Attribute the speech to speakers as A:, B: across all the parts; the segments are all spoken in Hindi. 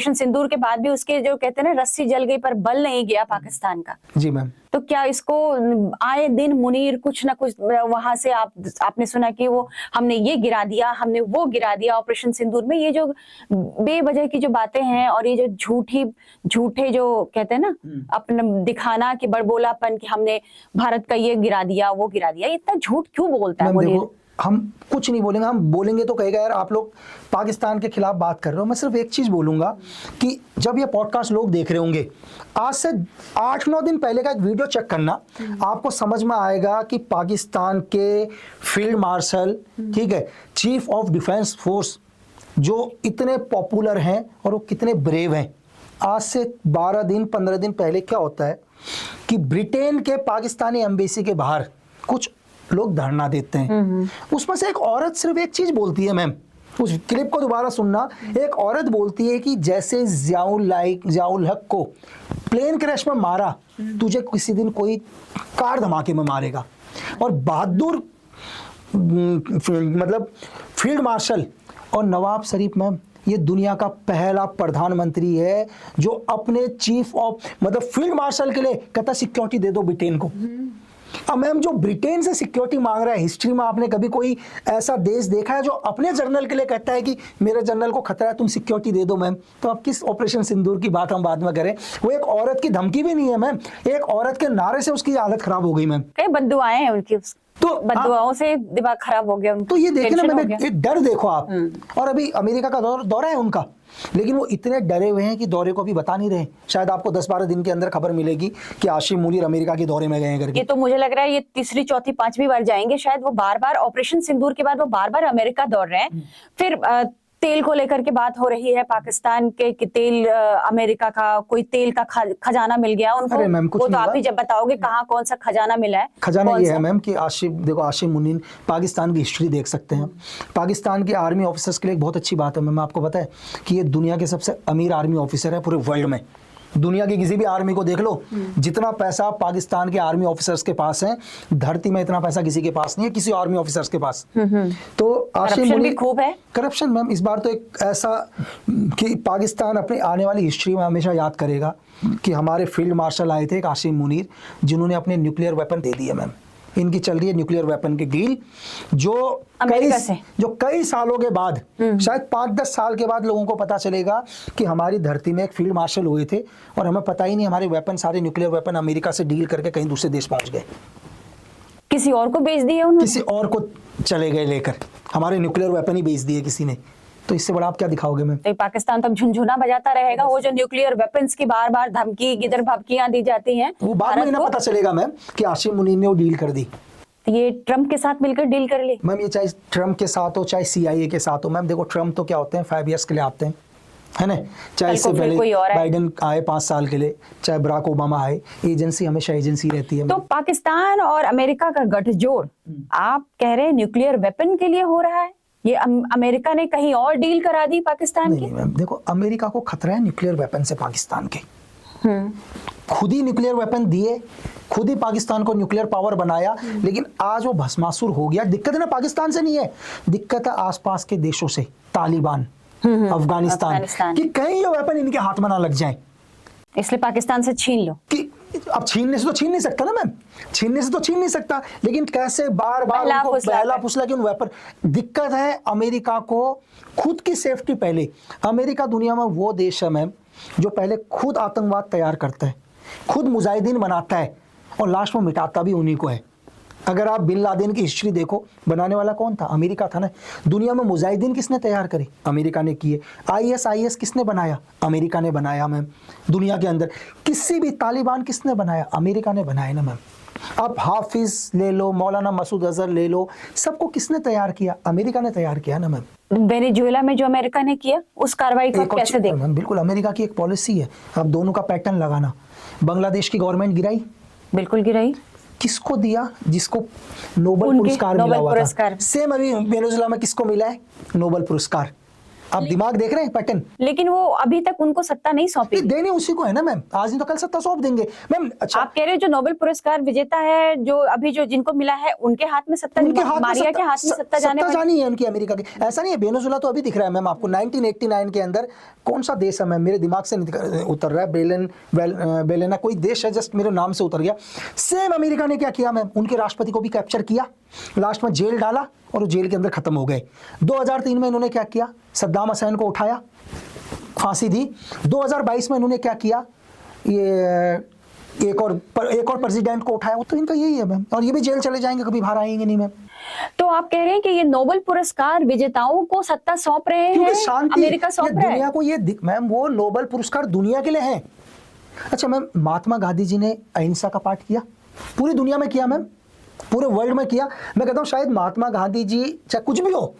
A: ऑपरेशन सिंदूर के बाद भी उसके जो कहते हैं ना रस्सी जल गई पर बल नहीं गया पाकिस्तान का।
B: जी मैम।
A: तो क्या इसको आए दिन मुनीर कुछ ना कुछ वहां से आपने सुना कि वो हमने ये गिरा दिया, हमने वो गिरा दिया ऑपरेशन सिंदूर में, ये जो बेवजह की जो बातें हैं और ये जो झूठे जो कहते हैं ना अपना दिखाना कि बड़बोलापन कि हमने भारत का ये गिरा दिया वो गिरा दिया, इतना झूठ क्यों बोलता है मुनीर?
B: हम कुछ नहीं बोलेंगे, हम बोलेंगे तो कहेगा यार आप लोग पाकिस्तान के खिलाफ बात कर रहे हो। मैं सिर्फ एक चीज बोलूंगा कि जब ये पॉडकास्ट लोग देख रहे होंगे, आज से 8-9 दिन पहले का एक वीडियो चेक करना, आपको समझ में आएगा कि पाकिस्तान के फील्ड मार्शल, ठीक है, चीफ ऑफ डिफेंस फोर्स, जो इतने पॉपुलर हैं और वो कितने ब्रेव हैं। आज से 12 दिन 15 दिन पहले क्या होता है कि ब्रिटेन के पाकिस्तानी एम्बेसी के बाहर कुछ लोग धरना देते हैं। उसमें से एक औरत सिर्फ एक चीज बोलती है मैम, उस क्लिप को दोबारा सुनना। एक औरत बोलती है कि जैसे ज़ियाउल हक को प्लेन क्रैश में मारा, तुझे किसी दिन कोई कार धमाके में मारेगा। और बहादुर मतलब फील्ड मार्शल और नवाब शरीफ मैम, ये दुनिया का पहला प्रधानमंत्री है जो अपने चीफ ऑफ मतलब फील्ड मार्शल के लिए कहता सिक्योरिटी दे दो ब्रिटेन को। अब मैम जो ब्रिटेन से सिक्योरिटी मांग रहा है, हिस्ट्री में आपने कभी कोई ऐसा देश देखा है जो अपने जनरल के लिए कहता है कि मेरे जनरल को खतरा है, तुम सिक्योरिटी दे दो मैम? तो आप किस ऑपरेशन सिंदूर की बात हम बाद में करें? वो एक औरत की धमकी भी नहीं है मैम, एक औरत के नारे से उसकी हालत खराब हो गई मैम।
A: कई बद्दुआएं हैं उनकी, तो बद्दुआओं से दिमाग खराब हो गया।
B: तो ये देखे ना मैम, एक डर देखो आप। और अभी अमेरिका का दौरा है उनका, लेकिन वो इतने डरे हुए हैं कि दौरे को भी बता नहीं रहे। शायद आपको 10-12 दिन के अंदर खबर मिलेगी कि आशिम मुनीर अमेरिका के दौरे में गए हैं करके।
A: ये तो मुझे लग रहा है ये तीसरी चौथी पांचवी बार जाएंगे शायद। वो बार-बार ऑपरेशन सिंदूर के बाद वो बार-बार अमेरिका दौड़ रहे हैं। फिर तेल को लेकर के बात हो रही है पाकिस्तान के कि तेल अमेरिका का कोई तेल का खजाना मिल गया उनको।
B: अरे मैम,
A: वो तो आप ही जब बताओगे कहाँ कौन सा खजाना मिला है।
B: खजाना ये है मैम कि आशिम मुनीर पाकिस्तान की हिस्ट्री देख सकते हैं। पाकिस्तान के आर्मी ऑफिसर्स के लिए एक बहुत अच्छी बात है मैम, आपको पता है कि ये दुनिया के सबसे अमीर आर्मी ऑफिसर है पूरे वर्ल्ड में। दुनिया की किसी भी आर्मी को देख लो, जितना पैसा पाकिस्तान के आर्मी ऑफिसर्स के पास है, धरती में इतना पैसा किसी के पास नहीं है, किसी आर्मी ऑफिसर्स के पास। तो आशिम मुनीर
A: खूब है।
B: करप्शन मैम इस बार तो एक ऐसा कि पाकिस्तान अपनी आने वाली हिस्ट्री में हमेशा याद करेगा कि हमारे फील्ड मार्शल आए थे एक आशिम मुनीर, जिन्होंने अपने न्यूक्लियर वेपन दे दिए मैम। इनकी चल रही है न्यूक्लियर वेपन की डील, जो कई सालों के बाद, शायद 5-10 साल के बाद लोगों को पता चलेगा कि हमारी धरती में एक फील्ड मार्शल हुए थे और हमें पता ही नहीं, हमारे वेपन सारे न्यूक्लियर वेपन अमेरिका से डील करके कहीं दूसरे देश पहुंच गए,
A: किसी और को बेच दिए उन्होंने,
B: किसी और को चले गए लेकर, हमारे न्यूक्लियर वेपन ही बेच दिए किसी ने। तो इससे बड़ा आप क्या दिखाओगे मैम?
A: तो पाकिस्तान तब झुनझुना बजाता रहेगा। वो जो न्यूक्लियर वेपन्स की बार-बार धमकी गिदर भभकियां दी जाती हैं,
B: वो बाद में ना पता चलेगा मैम कि आशिम मुनीर ने वो डील कर दी।
A: ये ट्रम्प के साथ मिलकर डील कर ली
B: मैम। ये चाहे ट्रम्प के साथ हो चाहे CIA के साथ हो मैम। देखो ट्रम्प तो क्या होते हैं 5 ईयर्स के लिए आते हैं, है ना। चाहे इससे पहले बाइडेन आए 5 साल के लिए, चाहे बराक ओबामा आए, एजेंसी हमेशा एजेंसी रहती है।
A: तो पाकिस्तान और अमेरिका का गठजोड़ आप कह रहे हैं न्यूक्लियर वेपन के लिए हो रहा है? ये अमेरिका ने कहीं और डील करा दी पाकिस्तान की?
B: नहीं मैम, देखो अमेरिका को खतरा है न्यूक्लियर वेपन से पाकिस्तान के। खुद ही न्यूक्लियर वेपन दिए, खुद ही पाकिस्तान को न्यूक्लियर पावर बनाया, लेकिन आज वो भस्मासुर हो गया। दिक्कत है ना पाकिस्तान से नहीं है, दिक्कत है आसपास के देशों से, तालिबान, अफगानिस्तान कि कहीं ये वेपन इनके हाथ में ना लग जाए,
A: इसलिए पाकिस्तान से छीन लो। कि
B: अब छीनने से तो छीन नहीं सकता ना मैम, छीनने से तो छीन नहीं सकता, लेकिन कैसे बार बार पहला फुसला कि उन वेपन। दिक्कत है अमेरिका को खुद की सेफ्टी पहले। अमेरिका दुनिया में वो देश है मैम जो पहले खुद आतंकवाद तैयार करता है, खुद मुजाहिदीन बनाता है और लास्ट में मिटाता भी उन्हीं को है। अगर आप बिन लादेन की हिस्ट्री देखो, बनाने वाला कौन था? अमेरिका था ना। दुनिया में मुजाहिदीन किसने तैयार करे? अमेरिका ने किए। IS किसने बनाया? अमेरिका ने बनाया मैम। दुनिया के अंदर किसी भी तालिबान किसने बनाया? अमेरिका ने बनाया ना मैम। आप हाफिज ले लो, मौलाना मसूद अजहर ले लो, सबको किसने तैयार किया? अमेरिका ने तैयार किया ना मैम।
A: वेनेजुएला में जो अमेरिका ने किया उस कार्रवाई को कैसे देखते हैं?
B: बिल्कुल अमेरिका की एक पॉलिसी है, आप दोनों का पैटर्न लगाना। बांग्लादेश की गवर्नमेंट गिराई,
A: बिल्कुल गिराई।
B: किसको दिया? जिसको नोबेल पुरस्कार मिला हुआ था। सेम अभी वेनेजुएला में किसको मिला है? नोबेल पुरस्कार। आप दिमाग देख रहे हैं पैटर्न।
A: लेकिन वो अभी तक उनको सत्ता नहीं सौंपी।
B: देने उसी को है ना मैम, आज नहीं तो कल सत्ता सौंप देंगे मैम। अच्छा,
A: आप कह रहे हैं जो नोबेल पुरस्कार विजेता है, जो अभी जो जिनको मिला है, उनके हाथ में सत्ता,
B: उनके हाथ में
A: मारिया के हाथ में सत्ता जाने वाली
B: जानी है उनकी, अमेरिका की। ऐसा नहीं है, वेनेजुएला तो अभी दिख रहा है मैम आपको। 1989 के अंदर कौन सा देश है मैम, मेरे दिमाग से उतर रहा है, बेलेना कोई देश है, जस्ट मेरे नाम से उतर गया। सेम अमेरिका ने क्या किया मैम, उनके राष्ट्रपति को भी कैप्चर किया, लास्ट में जेल डाला और वो जेल के अंदर खत्म हो गए। 2003 में इन्होंने क्या किया, सद्दाम हुसैन को उठाया, फांसी दी। 2022 में इन्होंने क्या किया, ये एक और प्रेसिडेंट को उठाया। वो तो इनका यही है मैम, और ये भी जेल चले जाएंगे, कभी बाहर आएंगे नहीं मैम।
A: तो आप कह रहे हैं कि ये नोबेल पुरस्कार विजेताओं को सत्ता सौंप रहे हैं, अमेरिका सौंप रहा है
B: दुनिया को। ये मैम वो नोबेल पुरस्कार दुनिया के लिए है। अच्छा मैम, महात्मा गांधी जी ने अहिंसा का पाठ किया, पूरी दुनिया में किया मैम, पूरे वर्ल्ड में किया। मैं कहता हूँ शायद महात्मा गांधी जी चाहे कुछ भी हो,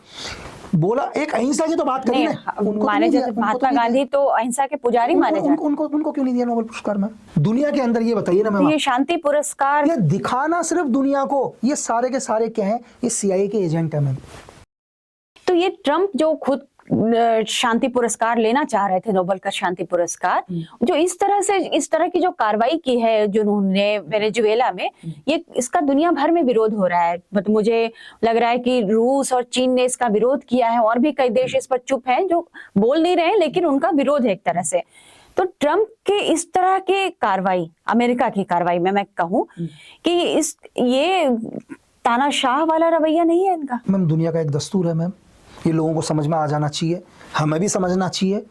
B: बोला एक अहिंसा की तो बात करी ना,
A: माने जाते महात्मा गांधी तो अहिंसा के पुजारी माने जाते।
B: उनको क्यों नहीं दिया नोबेल पुरस्कार मैम दुनिया के अंदर, ये बताइए ना मैम।
A: ये शांति पुरस्कार,
B: ये दिखाना सिर्फ दुनिया को, ये सारे के सारे क्या है, ये CIA के एजेंट है मैम।
A: तो ये ट्रम्प जो खुद शांति पुरस्कार लेना चाह रहे थे, नोबेल का शांति पुरस्कार, जो इस तरह की जो कार्रवाई की है जो उन्होंने वेनेजुएला में, ये इसका दुनिया भर में विरोध हो रहा है। मतलब मुझे लग रहा है कि रूस और चीन ने इसका विरोध किया है, और भी कई देश इस पर चुप हैं, जो बोल नहीं रहे, लेकिन उनका विरोध है एक तरह से। तो ट्रम्प के इस तरह के कार्रवाई, अमेरिका की कार्रवाई में मैं कहूँ कि ये तानाशाह वाला रवैया नहीं है इनका
B: मैम। दुनिया का एक दस्तूर है मैम, ये लोगों को समझ में आ जाना चाहिए, हमें भी समझना चाहिए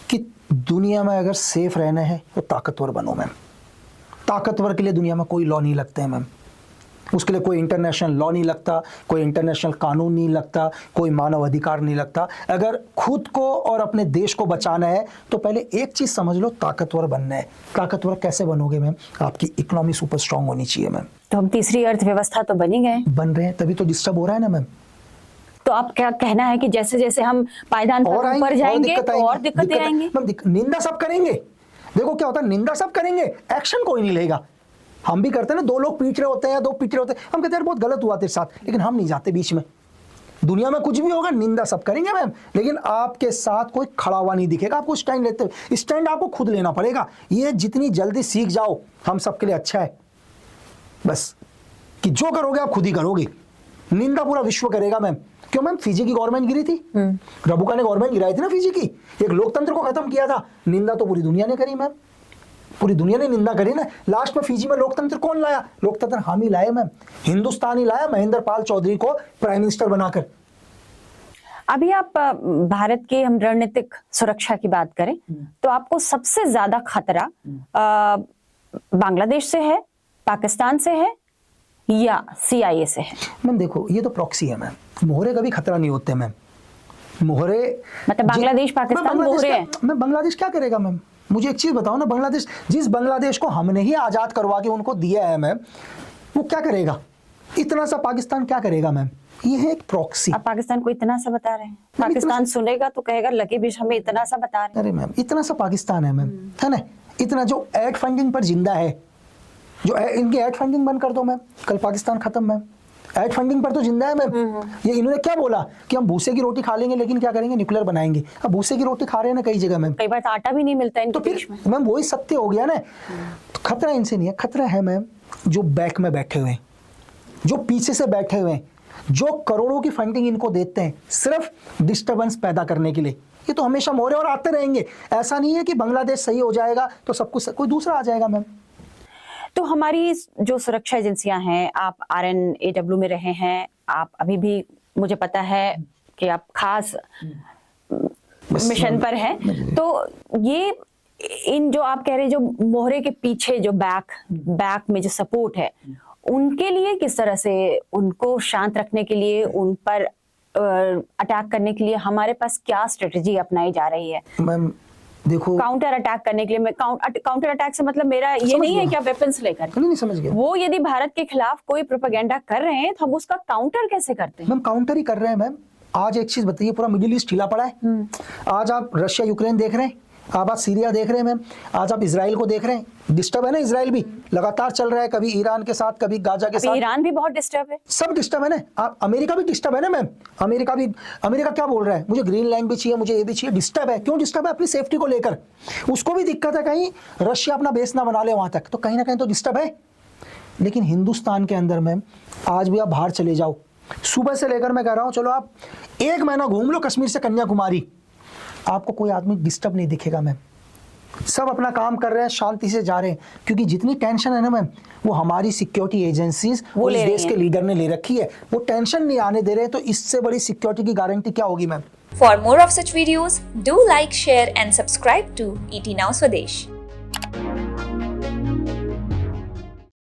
B: कि दुनिया में अगर सेफ रहना है तो ताकतवर बनो मैम। ताकतवर के लिए दुनिया में कोई लॉ नहीं लगते हैं मैम, उसके लिए कोई इंटरनेशनल लॉ नहीं लगता, कोई इंटरनेशनल कानून नहीं लगता, कोई मानव अधिकार नहीं लगता। अगर खुद को और अपने देश को बचाना है तो पहले एक चीज़ समझ लो, ताकतवर बनना है। ताकतवर कैसे बनोगे मैम, आपकी इकोनॉमी सुपर स्ट्रांग होनी चाहिए मैम।
A: तो हम तीसरी अर्थव्यवस्था तो बन ही गए,
B: बन रहे हैं, तभी तो डिस्टर्ब हो रहा है ना मैम।
A: तो आप क्या कहना है कि जैसे जैसे हम पायदान पर ऊपर जाएंगे तो और दिक्कतें आएंगी?
B: निंदा सब करेंगे, देखो क्या होता है, निंदा सब करेंगे, एक्शन कोई नहीं लेगा। हम भी करते हैं ना, दो लोग पीट रहे होते हैं या दो पीट रहे होते हैं, हम कहते हैं बहुत गलत हुआ तेरे साथ, लेकिन हम नहीं जाते बीच में। दुनिया में कुछ भी होगा निंदा सब करेंगे मैम, लेकिन आपके साथ कोई खड़ा हुआ नहीं दिखेगा। आपको स्टैंड लेते हुए, स्टैंड आपको खुद लेना पड़ेगा। ये जितनी जल्दी सीख जाओ हम सबके लिए अच्छा है, बस कि जो करोगे आप खुद ही करोगे, निंदा पूरा विश्व करेगा मैम। क्यों मैम, फिजी की गवर्नमेंट गिरी थी, रबुका ने गवर्नमेंट गिराई थी ना फिजी की, एक लोकतंत्र को खत्म किया था। निंदा तो पूरी दुनिया ने करी मैम, पूरी दुनिया ने निंदा करी ना। लास्ट में फिजी में लोकतंत्र कौन लाया, लोकतंत्र हम ही लाए मैम, हिंदुस्तान ही लाया, महेंद्र पाल चौधरी को प्राइम मिनिस्टर बनाकर।
A: अभी आप भारत की हम रणनीतिक सुरक्षा की बात करें तो आपको सबसे ज्यादा खतरा बांग्लादेश से है, पाकिस्तान से है या CIA से है?
B: मैम देखो, ये तो प्रॉक्सी है मैम, मोहरे कभी खतरा नहीं होते मैम। मोहरे
A: मतलब बांग्लादेश पाकिस्तान मोहरे हैं।
B: मैं बांग्लादेश क्या करेगा मैम, मुझे एक चीज बताओ ना, बांग्लादेश, जिस बांग्लादेश को हमने ही आजाद करवा के उनको दिया है मैम, वो क्या करेगा? इतना सा पाकिस्तान क्या करेगा मैम? ये है एक प्रॉक्सी।
A: आप पाकिस्तान को इतना सा बता रहे हैं, पाकिस्तान सुनेगा तो कहेगा लकी बीच हमें इतना सा बता रहे हैं।
B: अरे मैम, इतना सा पाकिस्तान है मैम, है ना, इतना जो एड फंडिंग पर जिंदा है, जो इनकी एड फंडिंग बंद कर दो मैम, कल पाकिस्तान खत्म मैम। एड फंडिंग पर तो जिंदा है मैम। ये इन्होंने क्या बोला कि हम भूसे की रोटी खा लेंगे, लेकिन क्या करेंगे, न्यूक्लियर बनाएंगे। अब भूसे की रोटी खा रहे हैं ना कई जगह मैम,
A: कई बार तो आटा भी नहीं मिलता है
B: तो फिर मैम वही सत्य हो गया ना। तो खतरा इनसे नहीं है, खतरा है मैम जो बैक में बैठे हुए हैं, जो पीछे से बैठे हुए हैं, जो करोड़ों की फंडिंग इनको देते हैं सिर्फ डिस्टर्बेंस पैदा करने के लिए। ये तो हमेशा मोहरे और आते रहेंगे। ऐसा नहीं है कि बांग्लादेश सही हो जाएगा तो सब कुछ कोई दूसरा आ जाएगा मैम।
A: तो हमारी जो सुरक्षा एजेंसियां हैं, आप RNAW में रहे हैं, आप अभी भी मुझे पता है कि आप खास मिशन पर हैं, तो ये इन जो आप कह रहे हैं जो मोहरे के पीछे जो बैक में जो सपोर्ट है, उनके लिए किस तरह से उनको शांत रखने के लिए, उन पर अटैक करने के लिए हमारे पास क्या स्ट्रेटजी अपनाई जा रही है?
B: मैम देखो,
A: काउंटर अटैक करने के लिए, मैं काउंटर अटैक से मतलब मेरा ये नहीं है कि आप वेपन्स लेकर,
B: नहीं समझ गया।
A: वो यदि भारत के खिलाफ कोई प्रोपेगेंडा कर रहे हैं तो हम उसका काउंटर कैसे करते हैं?
B: मैम काउंटर ही कर रहे हैं मैम। आज एक चीज बताइए, पूरा मिडिल ईस्ट हिला पड़ा है। आज आप रशिया यूक्रेन देख रहे हैं, आप आज सीरिया देख रहे हैं मैम, आज आप इजराइल को देख रहे हैं, डिस्टर्ब है ना इजराइल भी। लगातार चल रहा है, कभी ईरान के साथ, कभी गाजा के
A: अभी
B: साथ।
A: ईरान भी बहुत डिस्टर्ब है।
B: सब डिस्टर्ब है ना। आप अमेरिका भी डिस्टर्ब है ना मैम। अमेरिका क्या बोल रहा है, मुझे ग्रीनलैंड भी चाहिए, मुझे ये भी चाहिए। डिस्टर्ब है, क्यों डिस्टर्ब है? अपनी सेफ्टी को लेकर। उसको भी दिक्कत है कहीं रशिया अपना बेस ना बना ले वहां तक, तो कहीं ना कहीं तो डिस्टर्ब है। लेकिन हिंदुस्तान के अंदर मैम आज भी आप बाहर चले जाओ, सुबह से लेकर मैं कह रहा हूं चलो आप 1 महीना घूम लो कश्मीर से कन्याकुमारी, आपको कोई आदमी डिस्टर्ब नहीं दिखेगा मैम। सब अपना काम कर रहे हैं, शांति से जा रहे हैं, क्योंकि जितनी टेंशन है ना मैम वो हमारी सिक्योरिटी एजेंसीज वो इस देश के लीडर ने ले रखी है। वो टेंशन नहीं आने दे रहे, तो इससे बड़ी सिक्योरिटी की गारंटी क्या होगी ma'am.
C: For more of such videos, do like, share and subscribe to ET Now Swadesh.